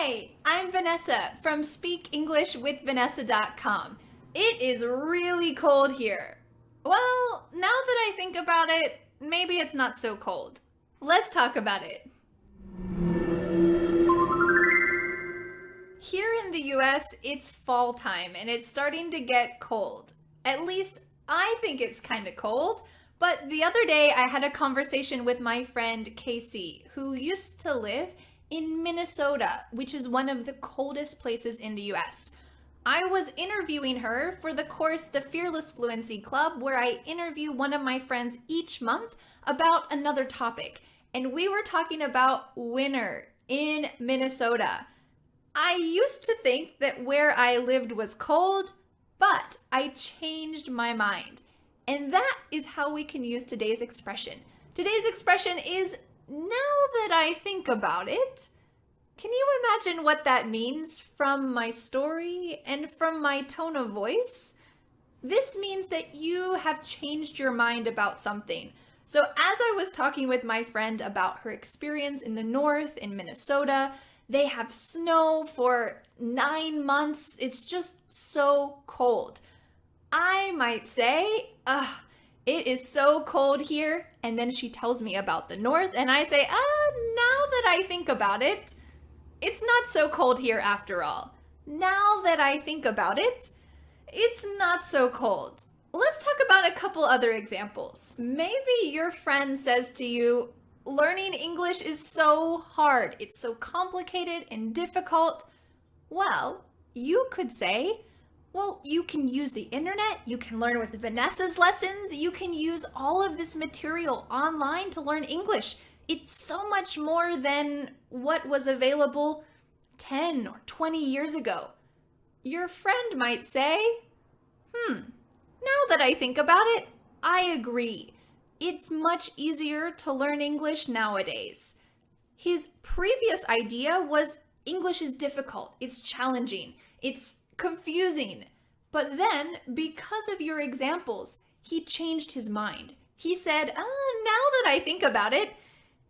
Hi, I'm Vanessa from SpeakEnglishWithVanessa.com. It is really cold here. Well, now that I think about it, maybe it's not so cold. Let's talk about it. Here in the US, it's fall time and it's starting to get cold. At least I think it's kind of cold. But the other day I had a conversation with my friend Casey, who used to live in Minnesota, which is one of the coldest places in the US. I was interviewing her for the course The Fearless Fluency Club, where I interview one of my friends each month about another topic. And we were talking about winter in Minnesota. I used to think that where I lived was cold, but I changed my mind. And that is how we can use today's expression. Today's expression is, now that I think about it. Can you imagine what that means from my story and from my tone of voice? This means that you have changed your mind about something. So as I was talking with my friend about her experience in the north in Minnesota, they have snow for 9 months. It's just so cold. I might say, it is so cold here. And then she tells me about the north and I say, now that I think about it, it's not so cold here after all. Now that I think about it, it's not so cold. Let's talk about a couple other examples. Maybe your friend says to you, learning English is so hard. It's so complicated and difficult. Well, you could say, well, you can use the internet, you can learn with Vanessa's lessons, you can use all of this material online to learn English. It's so much more than what was available 10 or 20 years ago. Your friend might say, now that I think about it, I agree. It's much easier to learn English nowadays. His previous idea was English is difficult, it's challenging, it's confusing. But then, because of your examples, he changed his mind. He said, now that I think about it,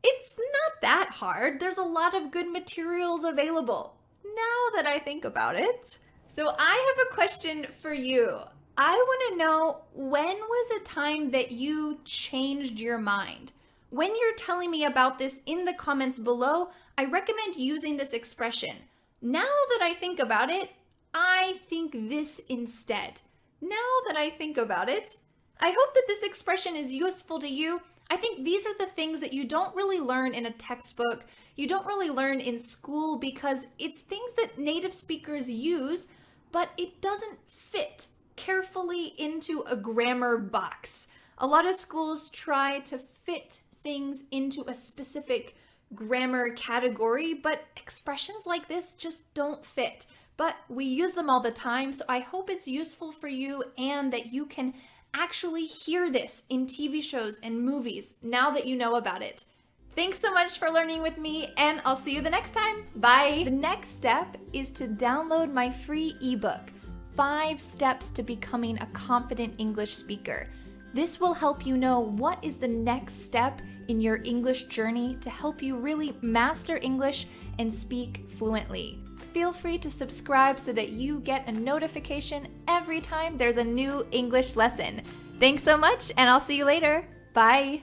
it's not that hard. There's a lot of good materials available. Now that I think about it. So I have a question for you. I want to know, when was a time that you changed your mind? When you're telling me about this in the comments below, I recommend using this expression. Now that I think about it, I think this instead. Now that I think about it, I hope that this expression is useful to you. I think these are the things that you don't really learn in a textbook. You don't really learn in school because it's things that native speakers use, but it doesn't fit carefully into a grammar box. A lot of schools try to fit things into a specific grammar category, but expressions like this just don't fit. But we use them all the time, so I hope it's useful for you and that you can actually hear this in TV shows and movies now that you know about it. Thanks so much for learning with me, and I'll see you the next time. Bye! The next step is to download my free ebook, 5 Steps to Becoming a Confident English Speaker. This will help you know what is the next step in your English journey to help you really master English and speak fluently. Feel free to subscribe so that you get a notification every time there's a new English lesson. Thanks so much, and I'll see you later. Bye!